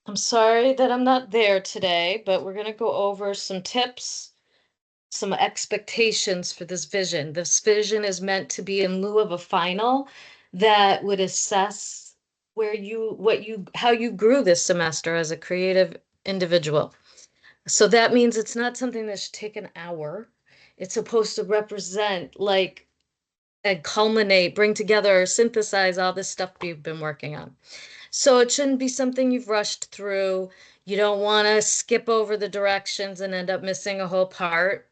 I'm sorry that I'm not there today, but we're going to go over some tips, some expectations for this vision. This vision is meant to be in lieu of a final that would assess how you grew this semester as a creative individual. So that means it's not something that should take an hour. It's supposed to represent and culminate, bring together, synthesize all this stuff we've been working on. So it shouldn't be something you've rushed through. You don't want to skip over the directions and end up missing a whole part.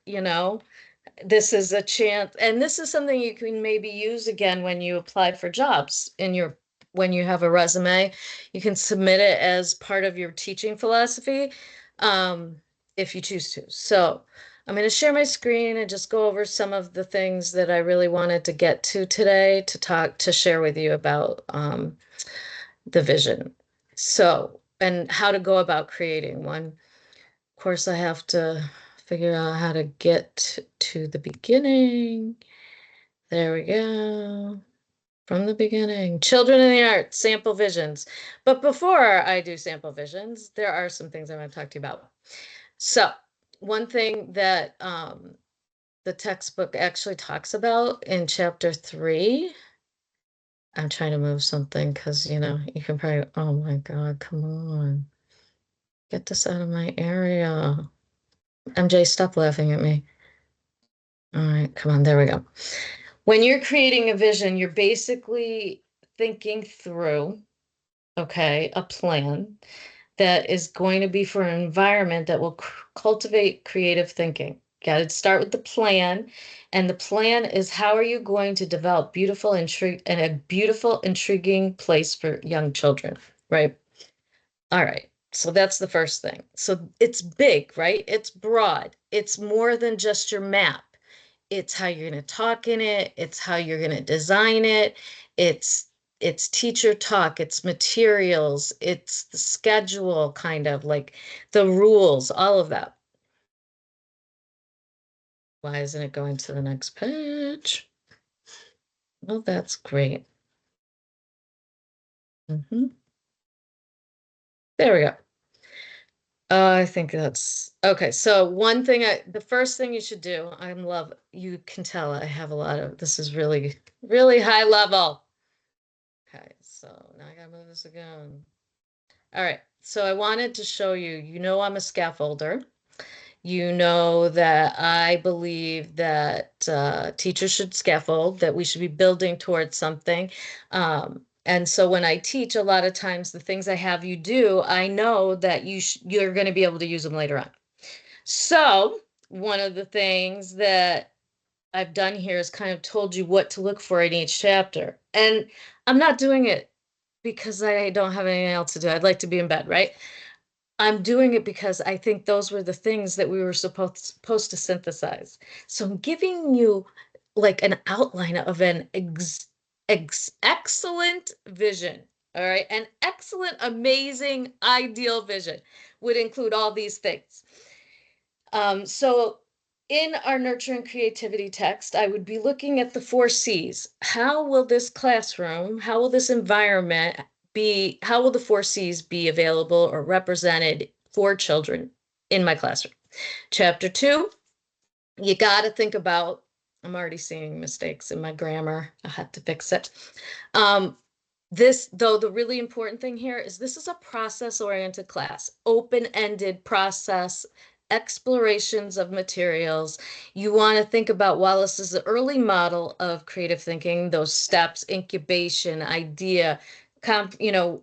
This is a chance, and this is something you can maybe use again when you apply for jobs when you have a resume. You can submit it as part of your teaching philosophy, um, if you choose to. So I'm going to share my screen and just go over some of the things that I really wanted to get to today to share with you about the vision. So, and how to go about creating one. Of course, I have to figure out how to get to the beginning. There we go. From the beginning. Children in the Arts, sample visions. But before I do sample visions, there are some things I want to talk to you about. So, one thing that the textbook actually talks about in chapter 3. I'm trying to move something because, you can probably, oh my God, come on. Get this out of my area. MJ, stop laughing at me. All right, come on, there we go. When you're creating a vision, you're basically thinking through, okay, a plan that is going to be for an environment that will cultivate creative thinking. Got to start with the plan, and the plan is how are you going to develop beautiful intrigue and a beautiful, intriguing place for young children, right? All right. So that's the first thing. So it's big, right? It's broad. It's more than just your map. It's how you're going to talk in it. It's how you're going to design it. It's it's teacher talk, it's materials, it's the schedule, kind of like the rules, all of that. Why isn't it going to the next page? Well, that's great. There we go. I think that's okay. So the first thing you should do, you can tell I have a lot of, this is really, really high level. Okay, so now I gotta move this again. All right, so I wanted to show you, I'm a scaffolder. You know that I believe that teachers should scaffold, that we should be building towards something. And so when I teach, a lot of times the things I have you do, I know that you're going to be able to use them later on. So one of the things that I've done here is kind of told you what to look for in each chapter. And I'm not doing it because I don't have anything else to do. I'd like to be in bed, right? I'm doing it because I think those were the things that we were supposed to synthesize. So I'm giving you like an outline of an excellent vision. All right. An excellent, amazing, ideal vision would include all these things. So in our nurture and creativity text, I would be looking at the 4 C's. How will this classroom, how will this environment how will the 4 C's be available or represented for children in my classroom? Chapter 2, you got to think about, I'm already seeing mistakes in my grammar. I have to fix it. Though, the really important thing here is this is a process-oriented class, open-ended process, explorations of materials. You want to think about Wallace's early model of creative thinking, those steps, incubation, idea,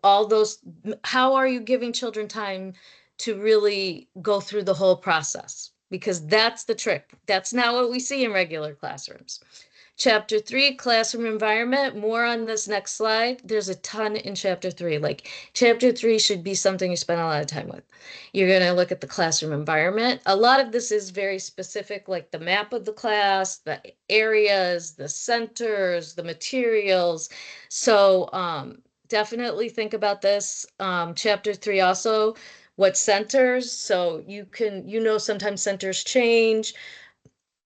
all those. How are you giving children time to really go through the whole process? Because that's the trick. That's not what we see in regular classrooms. Chapter 3, classroom environment. More on this next slide. There's a ton in chapter 3. Like, chapter 3 should be something you spend a lot of time with. You're going to look at the classroom environment. A lot of this is very specific, like the map of the class, the areas, the centers, the materials. So definitely think about this. Chapter 3 also, what centers. So sometimes centers change.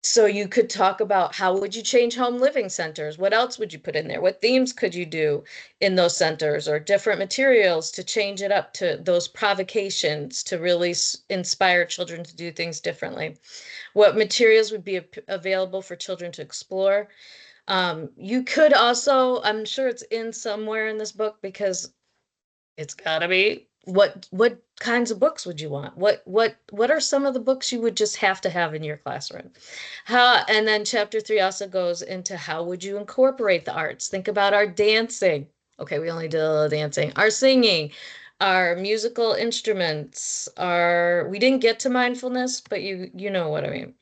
So you could talk about how would you change home living centers? What else would you put in there? What themes could you do in those centers or different materials to change it up to those provocations to really inspire children to do things differently? What materials would be available for children to explore? You could also, I'm sure it's in somewhere in this book because it's gotta be. What kinds of books would you want? What are some of the books you would just have to have in your classroom? How, and then chapter 3 also goes into how would you incorporate the arts? Think about our dancing. Okay, we only did a little dancing. Our singing, our musical instruments, our we didn't get to mindfulness, but you know what I mean.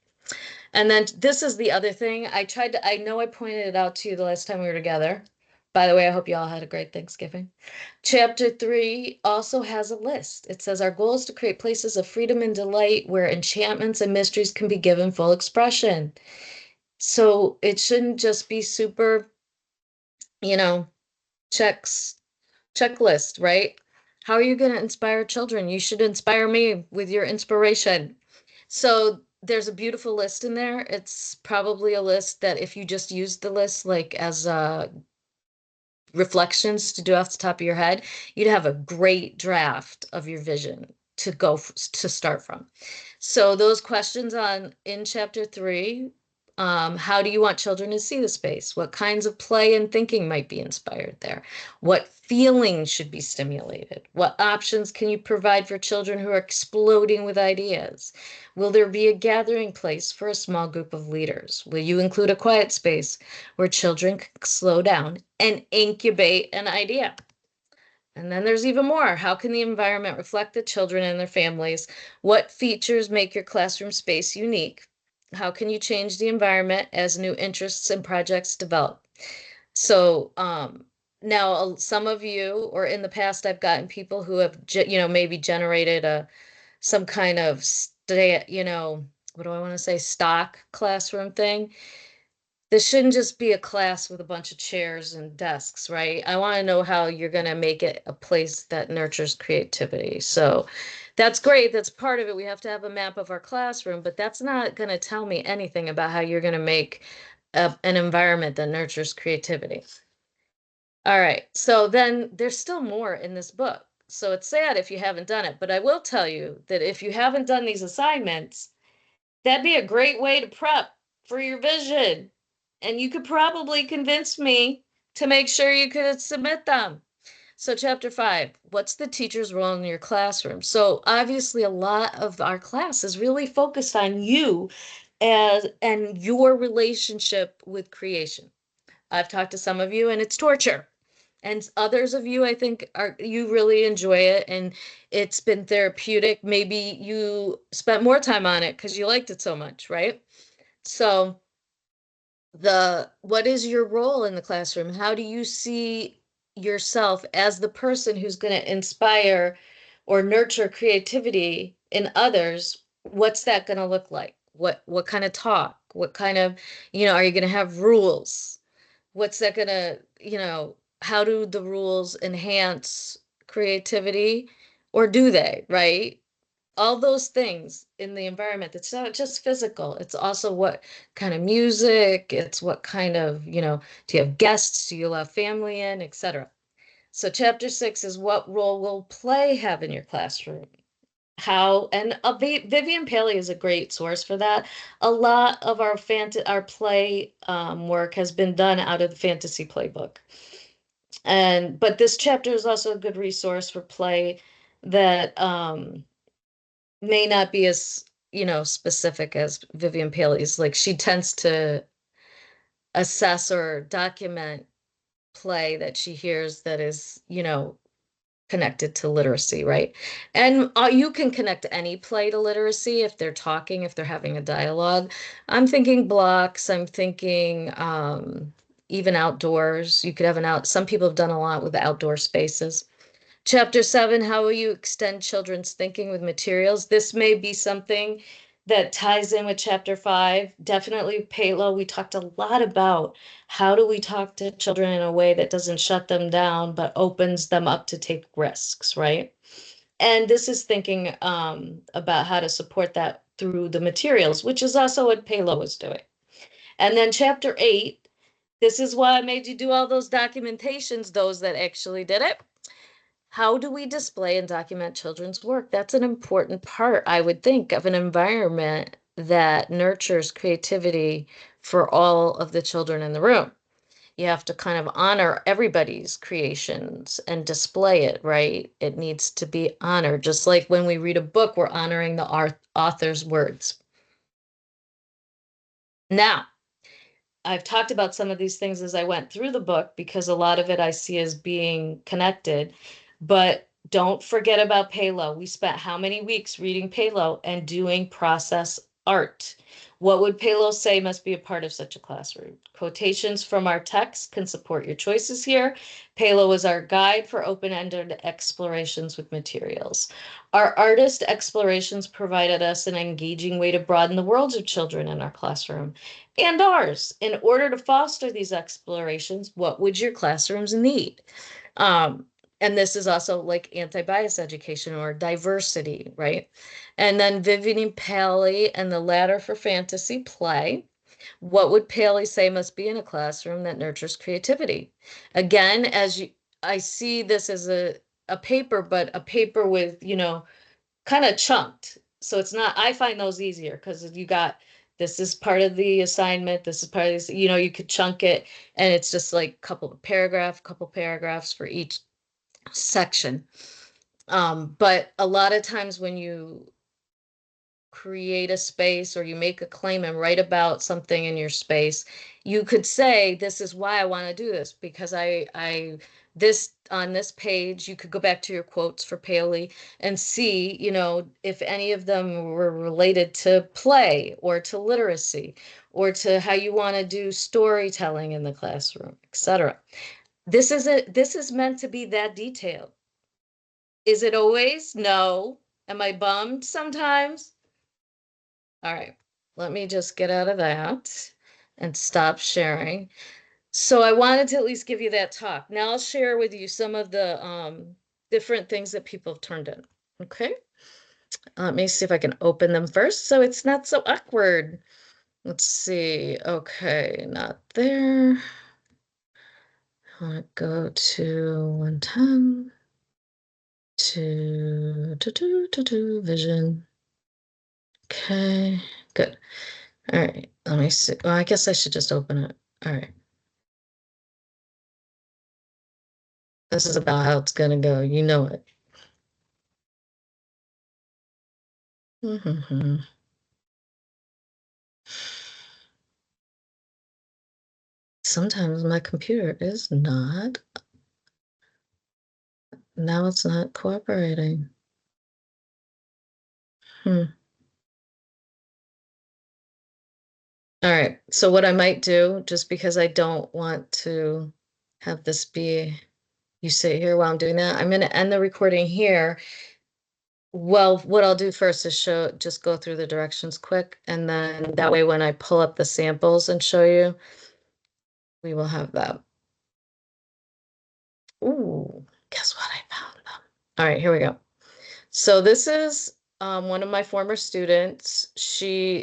And then this is the other thing. I know I pointed it out to you the last time we were together. By the way, I hope you all had a great Thanksgiving. Chapter 3 also has a list. It says our goal is to create places of freedom and delight where enchantments and mysteries can be given full expression. So it shouldn't just be super, you know, checks, checklist, right? How are you going to inspire children? You should inspire me with your inspiration. So there's a beautiful list in there. It's probably a list that if you just use the list like as reflections to do off the top of your head, you'd have a great draft of your vision to to start from. So those questions on in chapter 3, how do you want children to see the space? What kinds of play and thinking might be inspired there? What feelings should be stimulated? What options can you provide for children who are exploding with ideas? Will there be a gathering place for a small group of leaders? Will you include a quiet space where children can slow down and incubate an idea? And then there's even more. How can the environment reflect the children and their families? What features make your classroom space unique? How can you change the environment as new interests and projects develop? So, now some of you, or in the past, I've gotten people who have, maybe generated some kind of what do I want to say, stock classroom thing. This shouldn't just be a class with a bunch of chairs and desks, right? I want to know how you're going to make it a place that nurtures creativity. So that's great. That's part of it. We have to have a map of our classroom, but that's not going to tell me anything about how you're going to make an environment that nurtures creativity. All right. So then there's still more in this book. So it's sad if you haven't done it, but I will tell you that if you haven't done these assignments, that'd be a great way to prep for your vision. And you could probably convince me to make sure you could submit them. So, chapter 5, what's the teacher's role in your classroom? So, obviously, a lot of our class is really focused on you and your relationship with creation. I've talked to some of you, and it's torture. And others of you, I think, are you really enjoy it and it's been therapeutic. Maybe you spent more time on it because you liked it so much, right? So the what is your role in the classroom? How do you see yourself as the person who's going to inspire or nurture creativity in others? What's that going to look like? What kind of talk? What kind of, are you going to have rules? What's that gonna, how do the rules enhance creativity or do they, right? All those things in the environment. It's not just physical. It's also what kind of music, it's what kind of, do you have guests, do you allow family in, etc. So chapter 6 is what role will play have in your classroom? How and Vivian Paley is a great source for that. A lot of our play work has been done out of the fantasy playbook, and but this chapter is also a good resource for play that may not be as specific as Vivian Paley's. Like she tends to assess or document play that she hears that is connected to literacy, right? And you can connect any play to literacy if they're talking, if they're having a dialogue. I'm thinking blocks, I'm thinking even outdoors. You could have some people have done a lot with outdoor spaces. Chapter 7, how will you extend children's thinking with materials? This may be something that ties in with chapter 5. Definitely Palo, we talked a lot about how do we talk to children in a way that doesn't shut them down, but opens them up to take risks, right? And this is thinking about how to support that through the materials, which is also what Palo was doing. And then chapter 8, this is why I made you do all those documentations, those that actually did it. How do we display and document children's work? That's an important part, I would think, of an environment that nurtures creativity for all of the children in the room. You have to kind of honor everybody's creations and display it, right? It needs to be honored. Just like when we read a book, we're honoring the author's words. Now, I've talked about some of these things as I went through the book because a lot of it I see as being connected. But don't forget about Palo. We spent how many weeks reading Palo and doing process art? What would Palo say must be a part of such a classroom? Quotations from our text can support your choices here. Palo is our guide for open-ended explorations with materials. Our artist explorations provided us an engaging way to broaden the worlds of children in our classroom and ours. In order to foster these explorations, what would your classrooms need? Um, and this is also like anti-bias education or diversity, right? And then Vivian Paley and the Ladder for Fantasy play. What would Paley say must be in a classroom that nurtures creativity? Again, I see this as a paper, but a paper with, kind of chunked. So it's not, I find those easier because you got, this is part of the assignment, this is part of this, you could chunk it and it's just like couple paragraphs for each section. But a lot of times when you create a space or you make a claim and write about something in your space, you could say, this is why I want to do this, because this on this page, you could go back to your quotes for Paley and see, if any of them were related to play or to literacy or to how you want to do storytelling in the classroom, etc. This is meant to be that detailed. Is it always? No. Am I bummed sometimes? All right, let me just get out of that and stop sharing. So I wanted to at least give you that talk. Now I'll share with you some of the different things that people have turned in. Okay, let me see if I can open them first so it's not so awkward. Let's see. Okay, not there. I want to go to 110 to vision. Okay, good. All right, let me see. Well, I guess I should just open it. All right. This is about how it's gonna go. You know it. Sometimes my computer is not. Now it's not cooperating. Hmm. All right. So what I might do, just because I don't want to have this be, you sit here while I'm doing that, I'm gonna end the recording here. Well, what I'll do first is just go through the directions quick, and then that way when I pull up the samples and show you, we will have that. Ooh, guess what? I found them. All right, here we go. So this is one of my former students.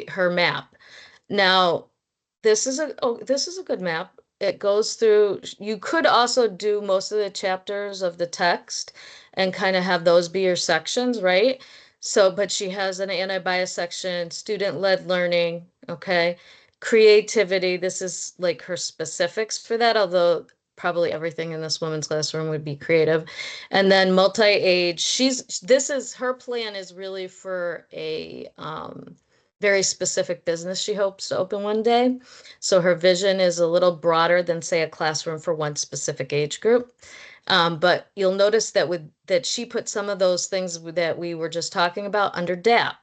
Her map. Now, this is a good map. It goes through, you could also do most of the chapters of the text and kind of have those be your sections, right? So, but she has an anti-bias section, student-led learning, okay? Creativity, this is like her specifics for that, although probably everything in this woman's classroom would be creative. And then multi-age, this is, her plan is really for a, very specific business she hopes to open one day. So her vision is a little broader than, say, a classroom for one specific age group. But you'll notice that she put some of those things that we were just talking about under DAP.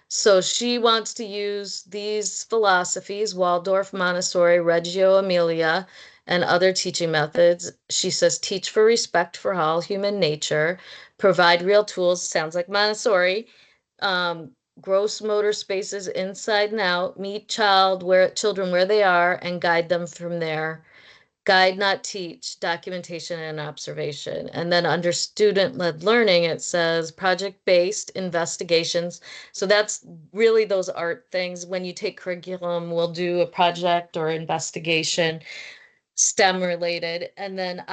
So she wants to use these philosophies, Waldorf, Montessori, Reggio Emilia, and other teaching methods. She says, teach for respect for all human nature, provide real tools, sounds like Montessori, um, gross motor spaces inside and out, meet children where they are and guide them from there. Guide, not teach, documentation and observation. And then under student-led learning, it says project-based investigations. So that's really those art things. When you take curriculum, we'll do a project or investigation, STEM related. And then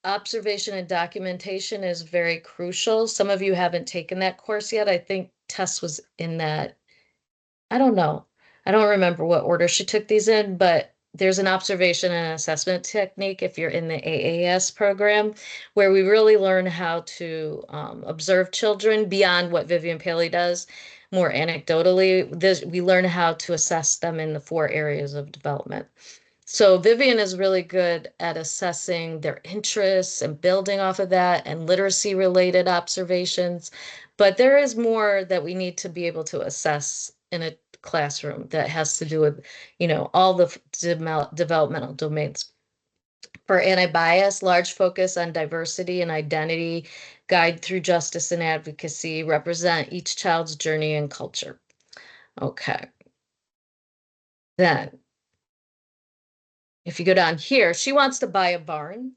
observation and documentation is very crucial. Some of you haven't taken that course yet. I think Tess was in that. I don't know. I don't remember what order she took these in, but there's an observation and assessment technique if you're in the AAS program, where we really learn how to observe children beyond what Vivian Paley does. More anecdotally, we learn how to assess them in the 4 areas of development. So Vivian is really good at assessing their interests and building off of that and literacy related observations. But there is more that we need to be able to assess in a classroom that has to do with, all the developmental domains. For anti-bias, large focus on diversity and identity, guide through justice and advocacy, represent each child's journey and culture. Okay. Then if you go down here, she wants to buy a barn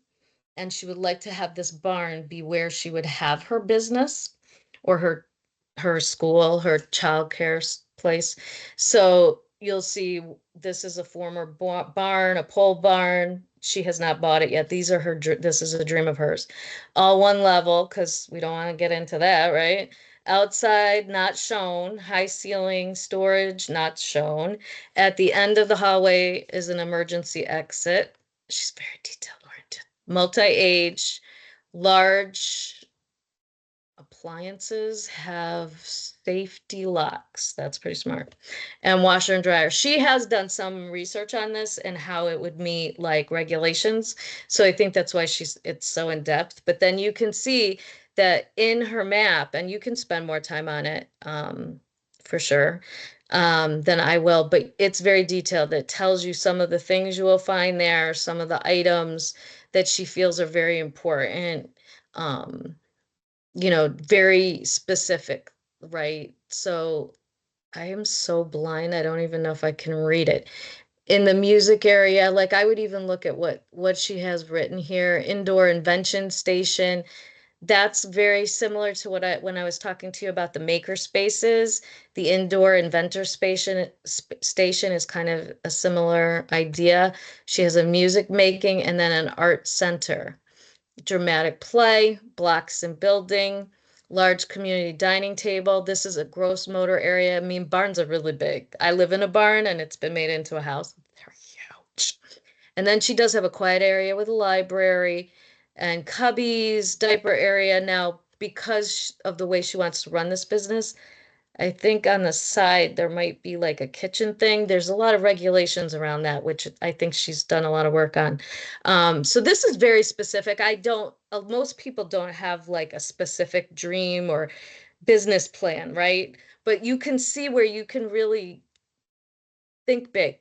and she would like to have this barn be where she would have her business or her school, her childcare place. So you'll see this is a former barn, a pole barn. She has not bought it yet. This is a dream of hers. All one level, because we don't want to get into that, right? Outside, not shown. High ceiling, storage, not shown. At the end of the hallway is an emergency exit. She's very detail oriented. Multi-age, large appliances have safety locks. That's pretty smart. And washer and dryer. She has done some research on this and how it would meet like regulations. So I think that's why it's so in depth. But then you can see that in her map, and you can spend more time on it for sure than I will, but it's very detailed. It tells you some of the things you will find there, some of the items that she feels are very important. Very specific, right? So I am so blind, I don't even know if I can read it. In the music area, like I would even look at what she has written here, indoor invention station. That's very similar to when I was talking to you about the maker spaces. The indoor inventor station is kind of a similar idea. She has a music making and then an art center. Dramatic play, blocks and building, large community dining table. This is a gross motor area. I mean, barns are really big. I live in a barn and it's been made into a house. They're huge. And then she does have a quiet area with a library and cubbies, diaper area. Now, because of the way she wants to run this business, I think on the side there might be like a kitchen thing. There's a lot of regulations around that, which I think she's done a lot of work on. So this is very specific. Most people don't have like a specific dream or business plan, right? But you can see where you can really think big.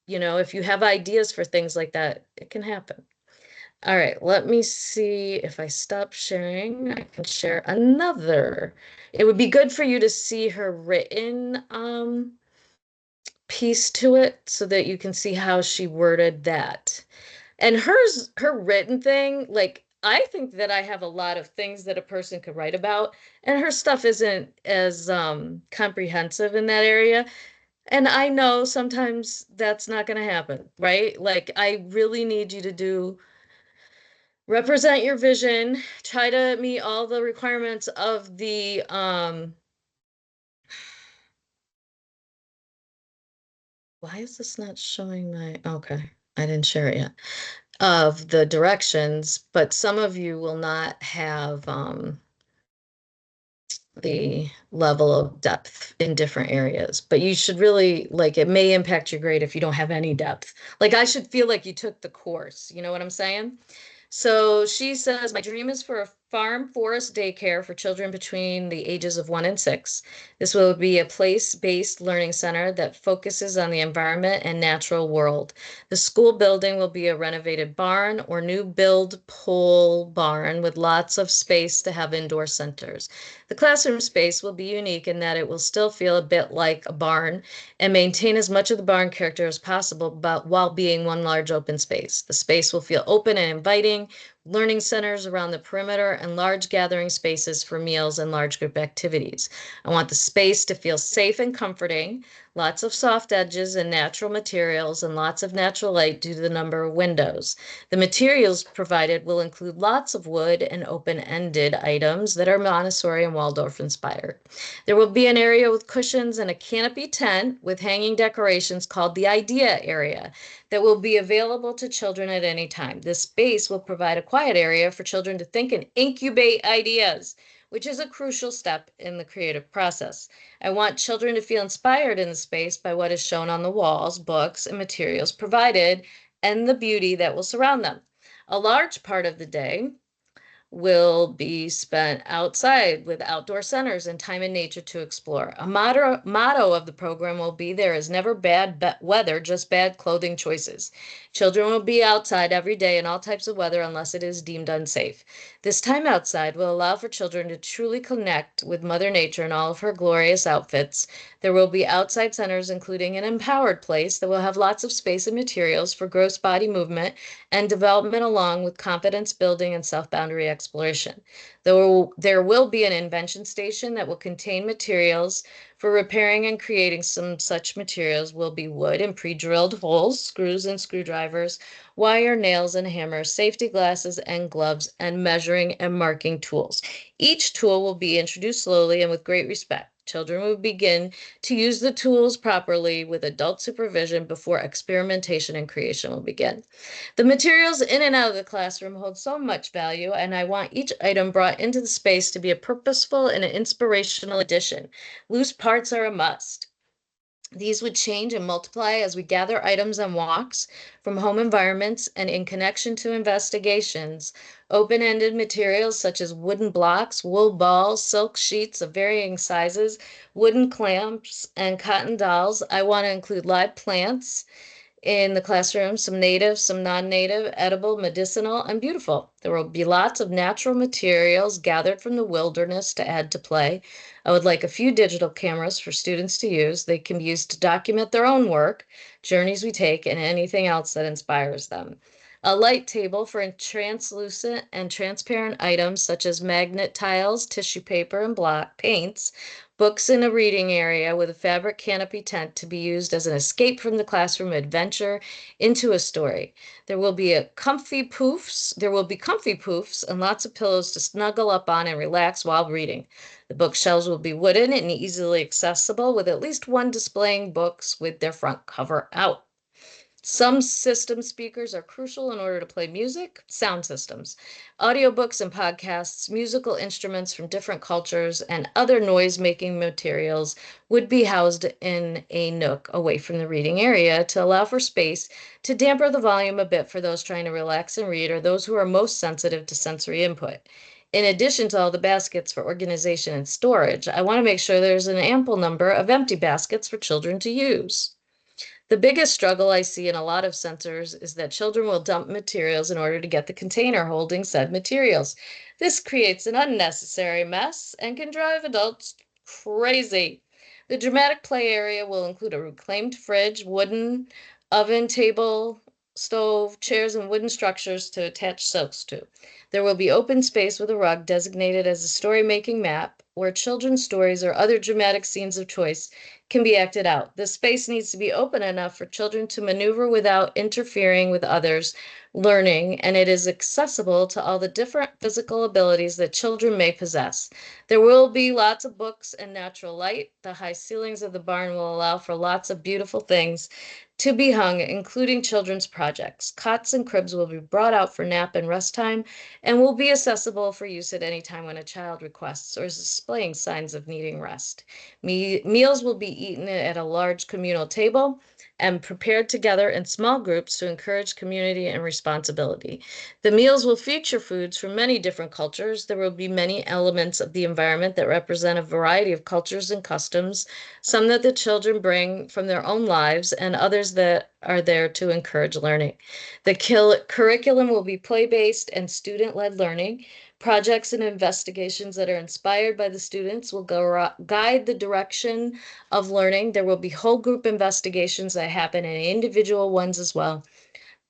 If you have ideas for things like that, it can happen. All right, let me see if I stop sharing, I can share another. It would be good for you to see her written piece to it so that you can see how she worded that. And her written thing, like I think that I have a lot of things that a person could write about, and her stuff isn't as comprehensive in that area. And I know sometimes that's not going to happen, right? Like I really need you to represent your vision, try to meet all the requirements of the why is this not showing my, okay, I didn't share it yet, of the directions, but some of you will not have the level of depth in different areas, but you should really, like, it may impact your grade if you don't have any depth. Like I should feel like you took the course, you know what I'm saying? So she says, my dream is for a farm forest daycare for children between the ages of 1 and 6. This will be a place-based learning center that focuses on the environment and natural world. The school building will be a renovated barn or new build pole barn with lots of space to have indoor centers. The classroom space will be unique in that it will still feel a bit like a barn and maintain as much of the barn character as possible, but while being one large open space. The space will feel open and inviting, learning centers around the perimeter, and large gathering spaces for meals and large group activities. I want the space to feel safe and comforting, lots of soft edges and natural materials, and lots of natural light due to the number of windows. The materials provided will include lots of wood and open-ended items that are Montessori and Waldorf inspired. There will be an area with cushions and a canopy tent with hanging decorations called the Idea Area that will be available to children at any time. This space will provide a quiet area for children to think and incubate ideas, which is a crucial step in the creative process. I want children to feel inspired in the space by what is shown on the walls, books, and materials provided, and the beauty that will surround them. A large part of the day will be spent outside with outdoor centers and time in nature to explore. A motto of the program will be there is never bad weather, just bad clothing choices. Children will be outside every day in all types of weather unless it is deemed unsafe. This time outside will allow for children to truly connect with Mother Nature in all of her glorious outfits. There will be outside centers, including an empowered place that will have lots of space and materials for gross body movement and development along with confidence building and self-boundary exploration. There will be an invention station that will contain materials for repairing and creating. Some such materials will be wood and pre-drilled holes, screws and screwdrivers, wire, nails and hammers, safety glasses and gloves, and measuring and marking tools. Each tool will be introduced slowly and with great respect. Children will begin to use the tools properly with adult supervision before experimentation and creation will begin. The materials in and out of the classroom hold so much value, and I want each item brought into the space to be a purposeful and an inspirational addition. Loose parts are a must. These would change and multiply as we gather items on walks from home environments and in connection to investigations. Open-ended materials such as wooden blocks, wool balls, silk sheets of varying sizes, wooden clamps, and cotton dolls. I want to include live plants in the classroom, some native, some non-native, edible, medicinal, and beautiful. There will be lots of natural materials gathered from the wilderness to add to play. I would like a few digital cameras for students to use. They can be used to document their own work, journeys we take, and anything else that inspires them. A light table for translucent and transparent items such as magnet tiles, tissue paper, and block paints. Books in a reading area with a fabric canopy tent to be used as an escape from the classroom adventure into a story. There will be comfy poofs and lots of pillows to snuggle up on and relax while reading. The bookshelves will be wooden and easily accessible with at least one displaying books with their front cover out. Some system speakers are crucial in order to play music, sound systems, audiobooks and podcasts, musical instruments from different cultures, and other noise-making materials would be housed in a nook away from the reading area to allow for space to damper the volume a bit for those trying to relax and read or those who are most sensitive to sensory input. In addition to all the baskets for organization and storage, I want to make sure there's an ample number of empty baskets for children to use. The biggest struggle I see in a lot of centers is that children will dump materials in order to get the container holding said materials. This creates an unnecessary mess and can drive adults crazy. The dramatic play area will include a reclaimed fridge, wooden oven, table, stove, chairs, and wooden structures to attach silks to. There will be open space with a rug designated as a story-making map where children's stories or other dramatic scenes of choice can be acted out. The space needs to be open enough for children to maneuver without interfering with others' learning, and it is accessible to all the different physical abilities that children may possess. There will be lots of books and natural light. The high ceilings of the barn will allow for lots of beautiful things to be hung, including children's projects. Cots and cribs will be brought out for nap and rest time and will be accessible for use at any time when a child requests or is displaying signs of needing rest. Meals will be eaten at a large communal table. and prepared together in small groups to encourage community and responsibility. The meals will feature foods from many different cultures. There will be many elements of the environment that represent a variety of cultures and customs, some that the children bring from their own lives and others that are there to encourage learning. The curriculum will be play-based and student-led learning. Projects and investigations that are inspired by the students will guide the direction of learning. There will be whole group investigations that happen and individual ones as well.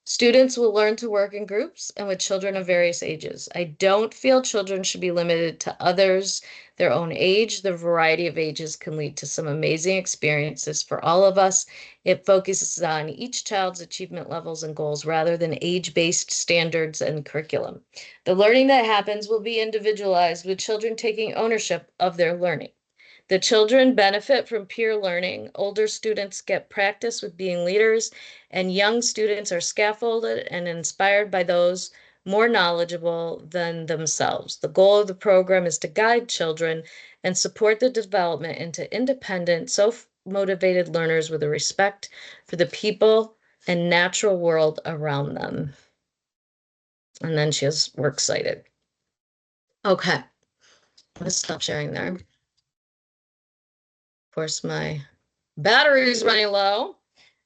Students will learn to work in groups and with children of various ages. I don't feel children should be limited to others their own age. The variety of ages can lead to some amazing experiences for all of us. It focuses on each child's achievement levels and goals rather than age-based standards and curriculum. The learning that happens will be individualized with children taking ownership of their learning. The children benefit from peer learning. Older students get practice with being leaders, and young students are scaffolded and inspired by those more knowledgeable than themselves. The goal of the program is to guide children and support the development into independent, self-motivated learners with a respect for the people and natural world around them. And then she has works cited. Okay, I'm gonna stop sharing there. Of course, my battery is running low,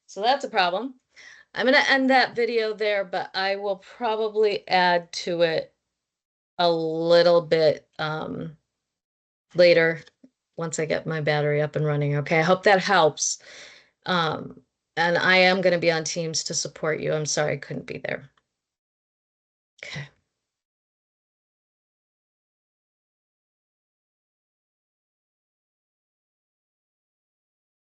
so that's a problem. I'm going to end that video there, but I will probably add to it a little bit later once I get my battery up and running. Okay, I hope that helps. Um, and I am going to be on Teams to support you. I'm sorry I couldn't be there. Okay.